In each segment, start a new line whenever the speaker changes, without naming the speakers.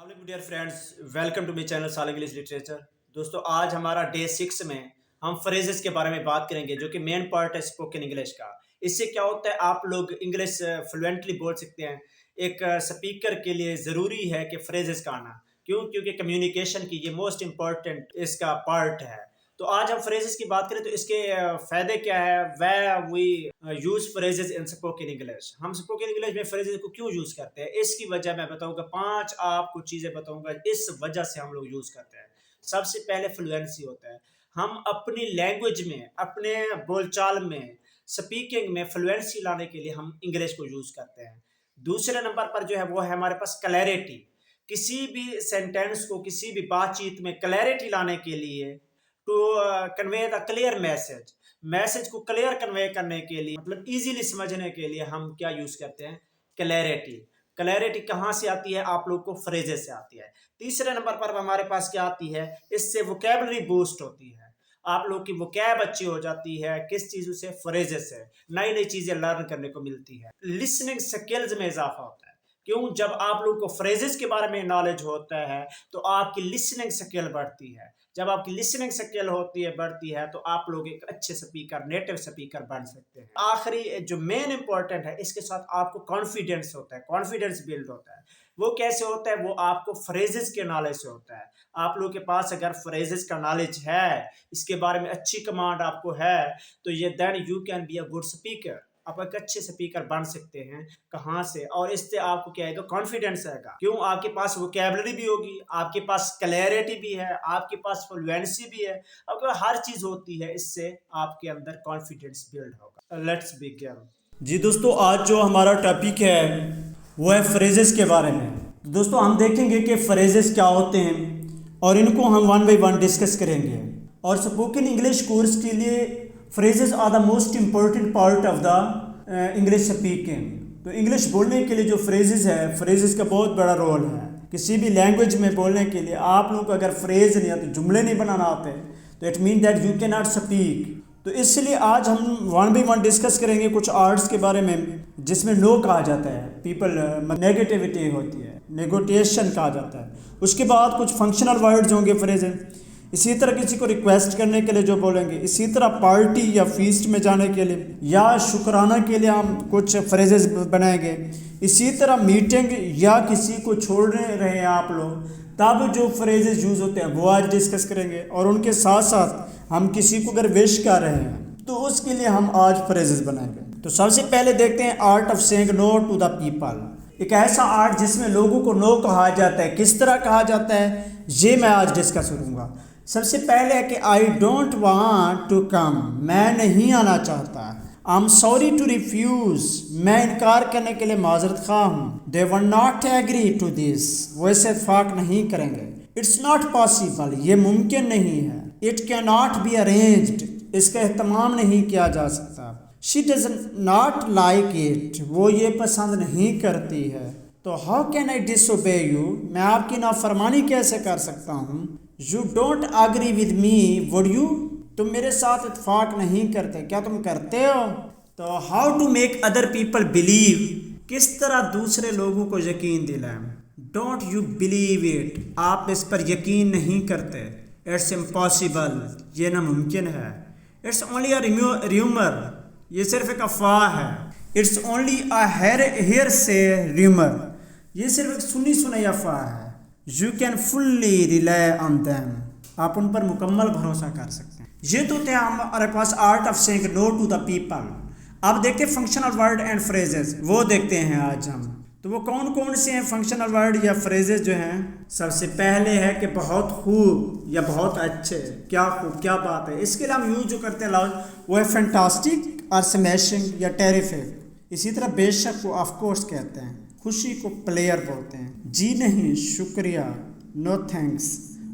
अस्सलाम dear friends, welcome to my channel साल English literature. दोस्तों, आज हमारा डे 6 में हम फ्रेजेस के बारे में बात करेंगे जो कि मेन पार्ट है स्पोकन इंग्लिश का। इससे क्या होता है, आप लोग इंग्लिश फ्लुएंटली बोल सकते हैं। एक स्पीकर के लिए ज़रूरी है कि फ्रेजेस का आना, क्योंकि कम्युनिकेशन की ये मोस्ट इम्पॉर्टेंट इसका पार्ट है। तो आज हम फ्रेजेस की बात करें तो इसके फ़ायदे क्या है। Way we use phrases in spoken English. हम स्पोकन इंग्लिश में फ्रेजेस को क्यों यूज़ करते हैं, इसकी वजह मैं बताऊंगा। 5 आपको चीज़ें बताऊंगा इस वजह से हम लोग यूज़ करते हैं। सबसे पहले फ्लुएंसी होता है। हम अपनी लैंग्वेज में, अपने बोलचाल में, स्पीकिंग में फ्लुएंसी लाने के लिए हम इंग्लिश को यूज़ करते हैं। दूसरे नंबर पर जो है वो है हमारे पास क्लैरिटी। किसी भी सेंटेंस को, किसी भी बातचीत में क्लैरिटी लाने के लिए, to convey the clear message, message को क्लियर कन्वे करने के लिए, मतलब इजीली समझने के लिए हम क्या यूज करते हैं, क्लैरिटी। क्लैरिटी कहाँ से आती है, आप लोग को फ्रेजेस से आती है। तीसरे नंबर पर हमारे पास क्या आती है, इससे वोकैबुलरी बूस्ट होती है। आप लोग की वोकैब अच्छी हो जाती है। किस चीजों से, फ्रेजेस से नई नई चीजें लर्न करने को मिलती है। लिसनिंग स्किल्स में इजाफा होता है। क्यों, जब आप लोग को फ्रेजेस के बारे में नॉलेज होता है तो आपकी लिसनिंग स्किल बढ़ती है। जब आपकी लिसनिंग स्किल होती है, बढ़ती है, तो आप लोग एक अच्छे स्पीकर, नेटिव स्पीकर बन सकते हैं। आखिरी जो मेन इंपॉर्टेंट है, इसके साथ आपको कॉन्फिडेंस होता है, कॉन्फिडेंस बिल्ड होता है। वो कैसे होता है, वो आपको फ्रेजेस के नॉलेज से होता है। आप लोग के पास अगर फ्रेजेस का नॉलेज है, इसके बारे में अच्छी कमांड आपको है, तो ये then you can be a good speaker. आप एक अच्छे स्पीकर बन सकते हैं। कहाँ से, और इससे आपको क्या आएगा, कॉन्फिडेंस आएगा। क्यों, आपके पास वोकैबुलरी भी होगी, आपके पास क्लैरिटी भी है, आपके पास फ्लुएंसी भी है, आपके पास हर चीज होती है। इससे आपके अंदर कॉन्फिडेंस बिल्ड होगा। Let's begin. जी दोस्तों, आज जो हमारा टॉपिक है वो है फ्रेजेस के बारे में। दोस्तों, हम देखेंगे कि फ्रेजेस क्या होते हैं और इनको हम वन बाई वन डिस्कस करेंगे। और स्पोकन इंग्लिश कोर्स के लिए phrases are the most important part of the English speaking. तो इंग्लिश बोलने के लिए जो फ्रेजेस है, फ्रेजेस का बहुत बड़ा रोल है। किसी भी लैंग्वेज में बोलने के लिए आप लोग को अगर फ्रेज नहीं आते, जुमले नहीं बनाना आते, तो it mean that you can not speak. तो इसलिए आज हम वन बाई वन डिस्कस करेंगे कुछ आर्ट्स के बारे में, जिसमें नो कहा जाता है, पीपल नेगेटिविटी होती है, नेगोटिएशन कहा जाता है। उसके बाद कुछ फंक्शनल वर्ड्स होंगे, फ्रेज हैं। इसी तरह किसी को रिक्वेस्ट करने के लिए जो बोलेंगे, इसी तरह पार्टी या फीस्ट में जाने के लिए या शुक्राना के लिए हम कुछ फ्रेजेस बनाएंगे। इसी तरह मीटिंग या किसी को छोड़ रहे हैं आप लोग, तब जो फ्रेजेस यूज़ होते हैं वो आज डिस्कस करेंगे। और उनके साथ साथ हम किसी को अगर विश कर रहे हैं तो उसके लिए हम आज फ्रेजेस बनाएंगे। तो सबसे पहले देखते हैं art of saying no to the people. एक ऐसा आर्ट जिसमें लोगों को नो कहा जाता है। किस तरह कहा जाता है, ये मैं आज डिस्कस करूँगा। सबसे पहले है कि I don't want to come, मैं नहीं आना चाहता। I am sorry to refuse, मैं इनकार करने के लिए माजरत खा हूँ। They were not agree to this, वो इसे इत्फाक नहीं करेंगे। इट्स नॉट पॉसिबल, ये मुमकिन नहीं है। It can not be arranged, इसका एहतमाम नहीं किया जा सकता। She does not like it, वो ये पसंद नहीं करती है। तो how can I disobey you, मैं आपकी नाफरमानी कैसे कर सकता हूँ। You don't agree with me, would you, तुम मेरे साथ इत्फाक नहीं करते, क्या तुम करते हो। तो how to make other people believe, किस तरह दूसरे लोगों को यकीन दिलाएं। डोंट यू बिलीव इट, आप इस पर यकीन नहीं करते। इट्स इम्पॉसिबल, ये नामुमकिन है। इट्स ओनली अ र्यूमर, ये सिर्फ एक अफवाह है। इट्स ओनली अ हेयर से र्यूमर, ये सिर्फ एक सुनी सुनाई अफवाह है। You can fully rely on them, आप उन पर मुकम्मल भरोसा कर सकते हैं। ये तो थे हमारे पास art of saying no to the people. अब देखते हैं फंक्शनल वर्ड एंड फ्रेजेस, वो देखते हैं आज हम। तो वो कौन कौन से हैं फंक्शनल वर्ड या फ्रेजेस जो हैं। सबसे पहले है कि बहुत खूब या बहुत अच्छे, क्या खूब, क्या बात है। इसके लिए हम यूज जो करते हैं लफ्ज़ वो है फैंटास्टिक और स्मैशिंग या टेरिफिक। इसी तरह बेशक को ऑफ कोर्स कहते हैं। खुशी को प्लेयर बोलते हैं। जी नहीं, शुक्रिया, नो थैंक्स,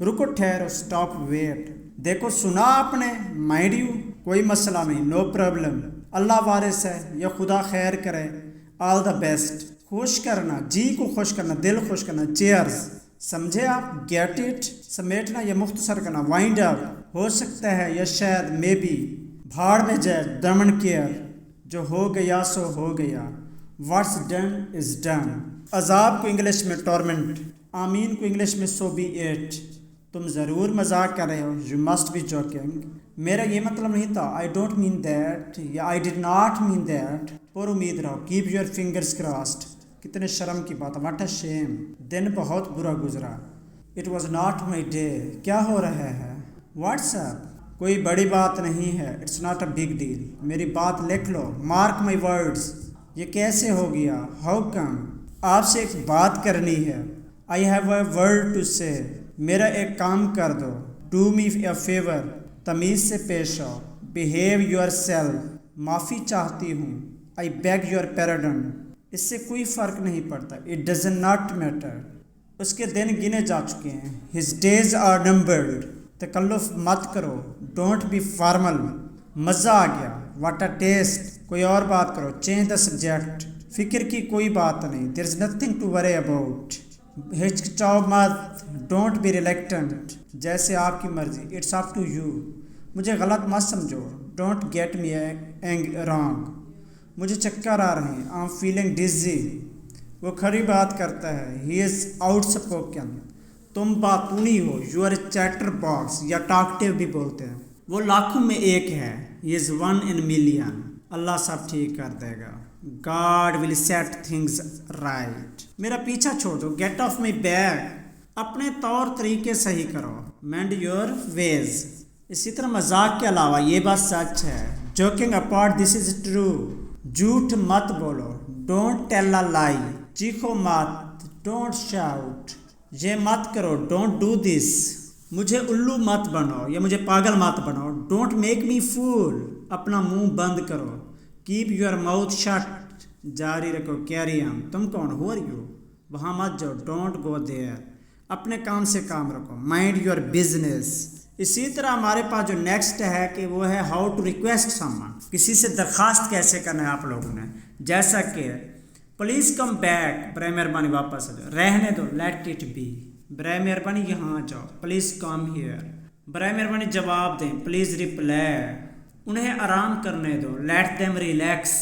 रुको ठहरो, स्टॉप वेट, देखो सुना आपने, माइंड यू, कोई मसला नहीं, नो प्रॉब्लम, अल्लाह वारिस है या खुदा खैर करे, ऑल द बेस्ट, खुश करना, जी को खुश करना, दिल खुश करना, चेयर्स, समझे आप, गेट इट, समेटना या मुख्तसर करना, वाइंड अप, हो सकता है या शायद, मे बी, भाड़ में जाए, डमन केयर, जो हो गया सो हो गया, व्हाट्स डन इज डन। अजाब को इंग्लिश में टॉर्मेंट आमीन को इंग्लिश में सो बी इट। तुम ज़रूर मजाक कर रहे हो, यू मस्ट बी जोकिंग। मेरा ये मतलब नहीं था, आई डोंट मीन दैट या I did not mean that. पर उम्मीद रहो, कीप योर फिंगर्स क्रॉस्ड। कितने शर्म की बात, व्हाट अ शेम। दिन बहुत बुरा गुजरा। It was not my day. क्या हो रहा है? व्हाट्सएप? कोई बड़ी बात नहीं है, it's not a big deal. मेरी बात लिख लो, मार्क माई वर्ड्स। ये कैसे हो गया? How come? आपसे एक बात करनी है। I have a word to say. मेरा एक काम कर दो, डू मी अ फेवर। तमीज़ से पेश आओ, बिहेव योर सेल्फ। माफ़ी चाहती हूँ, आई बेग योर पैराडन। इससे कोई फ़र्क नहीं पड़ता, इट डज नॉट मैटर। उसके दिन गिने जा चुके हैं, हिज डेज आर नंबर्ड। तकल्लुफ़ मत करो, डोंट बी फॉर्मल। मज़ा आ गया, व्हाट अ टेस्ट। कोई और बात करो, चेंज द सब्जेक्ट। फ़िक्र की कोई बात नहीं, there is nothing to worry about. हिचकिचाओ मत, डोंट बी रिलेक्टेंट। जैसे आपकी मर्ज़ी, इट्स अप टू यू। मुझे गलत मत समझो, डोंट गेट मी रॉन्ग। मुझे चक्कर आ रहे हैं, आई एम फीलिंग डिज़ी। वो खरी बात करता है, ही इज़ आउटस्पोकन। तुम बातूनी हो, यू आर चैटर बॉक्स या टॉकटिव भी बोलते हैं। वो लाखों में एक है, he is one in million. अल्लाह सब ठीक कर देगा, God will set things right. मेरा पीछा छोड़ दो, गेट ऑफ माई बैग। अपने तौर तरीके सही करो, मेंड योर वेज। इसी तरह मजाक के अलावा ये बात सच है, joking apart this is true. झूठ मत बोलो, डोंट टेल अ लाई। चीखो मत, डोंट शाउट। ये मत करो, डोंट डू दिस। मुझे उल्लू मत बनाओ या मुझे पागल मत बनाओ, डोंट मेक मी फूल। अपना मुंह बंद करो, कीप योर माउथ शट। जारी रखो, कैरी ऑन। तुम कौन हो? Are you? वहाँ मत जाओ, डोंट गो देयर। अपने काम से काम रखो, माइंड योर बिजनेस। इसी तरह हमारे पास जो नेक्स्ट है कि वो है हाउ टू रिक्वेस्ट समवन। किसी से दरख्वास्त कैसे करना है आप लोगों ने। जैसा कि प्लीज़ कम बैक, बराए मेहरबानी वापस आ जाओ। रहने दो, लेट इट बी, बराए मेहरबानी यहाँ आ जाओ। प्लीज़ कम हियर, बराए मेहरबानी जवाब दें। Please reply. उन्हें आराम करने दो, लेट देम रिलैक्स।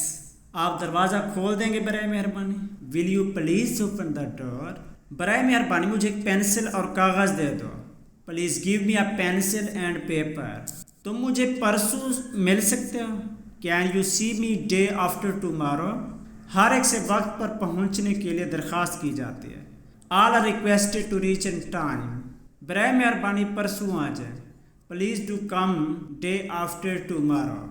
आप दरवाज़ा खोल देंगे बराए मेहरबानी। Will you please open the door. बराए मेहरबानी मुझे एक पेंसिल और कागज़ दे दो। Please give me a pencil and paper. तुम मुझे परसों मिल सकते हो। Can you see me day after tomorrow. हर एक से वक्त पर पहुंचने के लिए दरख्वास्त की जाती है। All are requested to reach in time. बराए मेहरबानी परसों आ जाए। Please do come day after tomorrow.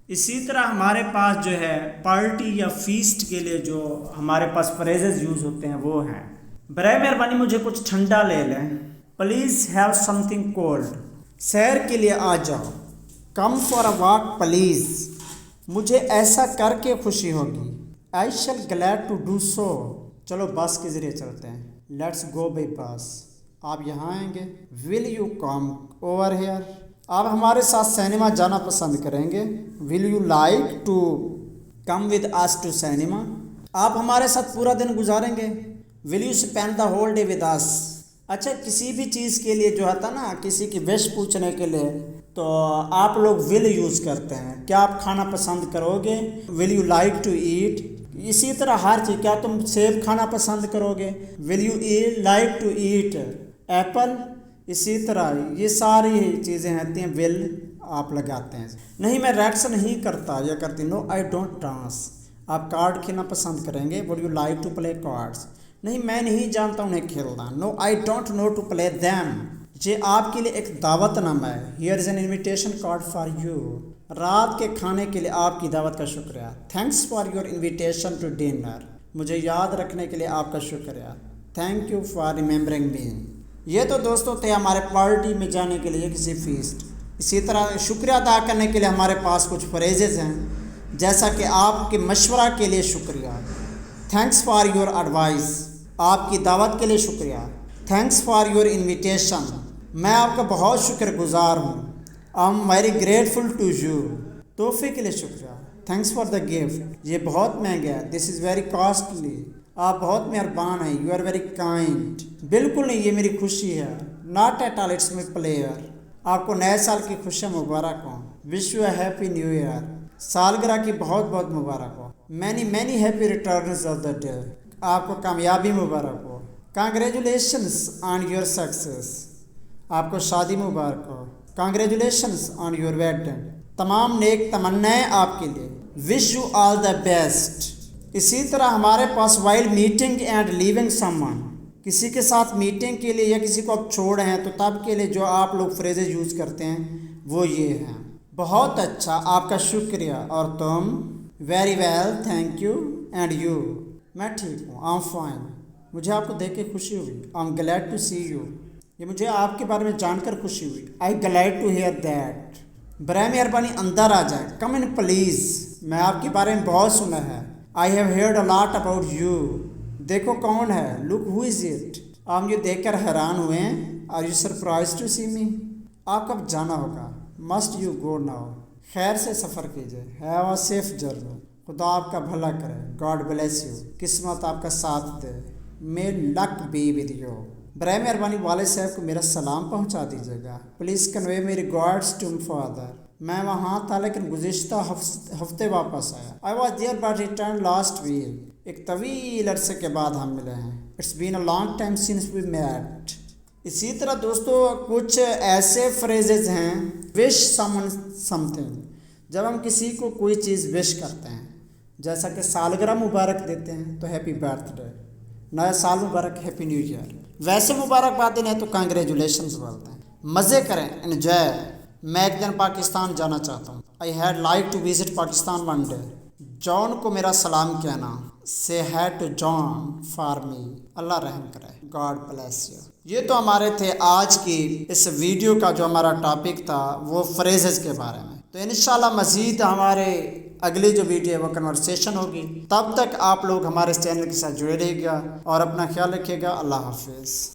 इसी तरह हमारे पास जो है पार्टी या फीस्ट के लिए जो हमारे पास फ्रेजेस यूज़ होते हैं वो हैं, बराए मेहरबानी मुझे कुछ ठंडा ले लें। Please have something cold. सैर के लिए आ जाओ, come for a walk please. मुझे ऐसा करके खुशी होगी, आई शैल ग्लैड टू डू सो। चलो बस के ज़रिए चलते हैं, लेट्स गो बाई बस। आप यहाँ आएंगे, will you come over here. आप हमारे साथ सिनेमा जाना पसंद करेंगे, will you like to come with us to cinema. आप हमारे साथ पूरा दिन गुजारेंगे, will you spend the whole day with us. अच्छा, किसी भी चीज़ के लिए जो आता ना, किसी की विश पूछने के लिए तो आप लोग विल यूज़ करते हैं। क्या आप खाना पसंद करोगे, will you like to eat. इसी तरह हर चीज़, क्या तुम सेब खाना पसंद करोगे, will you like to eat apple. इसी तरह ये सारी चीज़ें आती हैं, विल आप लगाते हैं। नहीं, मैं रैक्स नहीं करता या करती, नो आई डोंट डांस। आप कार्ड खेलना पसंद करेंगे, would you like to play cards. नहीं, मैं नहीं जानता उन्हें खेलना, no I don't know to play them. ये आपके लिए एक दावतनामा है, here is an invitation card for you. रात के खाने के लिए आपकी दावत का शुक्रिया, thanks for your invitation to dinner. मुझे याद रखने के लिए आपका शुक्रिया, थैंक यू फॉर रिमेंबरिंग मी। ये तो दोस्तों थे हमारे पार्टी में जाने के लिए किसी फीस्ट। इसी तरह शुक्रिया अदा करने के लिए हमारे पास कुछ फ्रेजेस हैं, जैसा कि आपके मशवरा के लिए शुक्रिया, थैंक्स फॉर योर एडवाइस। आपकी दावत के लिए शुक्रिया, थैंक्स फॉर योर इनविटेशन। मैं आपका बहुत शुक्रगुजार हूँ, I am very grateful to you. तोहफे के लिए शुक्रिया, थैंक्स फॉर द गिफ्ट। ये बहुत महंगा है, दिस इज़ वेरी कॉस्टली। आप बहुत मेहरबान हैं, यू आर वेरी काइंड। बिल्कुल नहीं, ये मेरी खुशी है, not at all, it's my player. आपको नए साल की खुशियाँ मुबारक हों, wish you a happy new year. सालगिरह की बहुत बहुत मुबारक हो, many many happy returns of the day. आपको कामयाबी मुबारक हो,
कांग्रेचुलेशंस ऑन योर सक्सेस, आपको शादी मुबारक हो। कांग्रेचुलेशंस ऑन योर वेडिंग, तमाम नेक तमन्नाएं आपके लिए। Wish you all the best. इसी तरह हमारे पास while meeting and leaving someone, किसी के साथ मीटिंग के लिए या किसी को आप छोड़ हैं तो तब के लिए जो आप लोग फ्रेजेज यूज़ करते हैं वो ये हैं। बहुत अच्छा, आपका शुक्रिया। और तुम? Very well, thank you. And you? मैं ठीक हूँ, आई एम फाइन। मुझे आपको देख के खुशी हुई। I am glad to see you, ये मुझे आपके बारे में जानकर खुशी हुई। I glad to hear that. बराए मेहरबानी अंदर आ जाए। कम इन प्लीज़, मैं आपके बारे में बहुत सुना है। I have heard a lot about you. देखो कौन है, लुक हु इज़ इट। आप मुझे देखकर हैरान हुए हैं। Are you surprise to see me. आप कब जाना होगा? Must you go now. खैर से सफ़र कीजिए। Have a safe journey. खुदा आपका भला करे। God bless you. किस्मत आपका साथ दे। May luck be with you. बराए मेहरबानी वाले साहब को मेरा सलाम पहुंचा दीजिएगा। प्लीज़ कन्वे मेरी गॉड्स टू फादर। मैं वहाँ था लेकिन गुज़िश्ता हफ्ते वापस आया। I was there but return last week. एक तवील अरसे के बाद हम मिले हैं। It's been a long time since we met. इसी तरह दोस्तों कुछ ऐसे फ्रेजेज हैं, विश समवन समथिंग, जब हम किसी को कोई चीज़ विश करते हैं, जैसा कि सालगिरह मुबारक देते हैं तो हैप्पी बर्थडे, नया साल मुबारक, हैप्पी न्यू ईयर। वैसे मुबारकबाद दिन है तो कांग्रेचुलेशंस बोलते हैं। मज़े करें, एंजॉय। मैं एक दिन पाकिस्तान जाना चाहता हूँ। I had like to visit Pakistan one day. John को मेरा सलाम कहना। Say hi to John for me. अल्लाह रहम करे। God bless you. ये तो हमारे थे आज की इस वीडियो का जो हमारा टॉपिक था वो फ्रेजेस के बारे में। तो इंशाल्लाह मज़ीद हमारे अगली जो वीडियो है वो कन्वर्सेशन होगी। तब तक आप लोग हमारे इस चैनल के साथ जुड़े रहिएगा और अपना ख्याल रखिएगा। अल्लाह हाफिज़।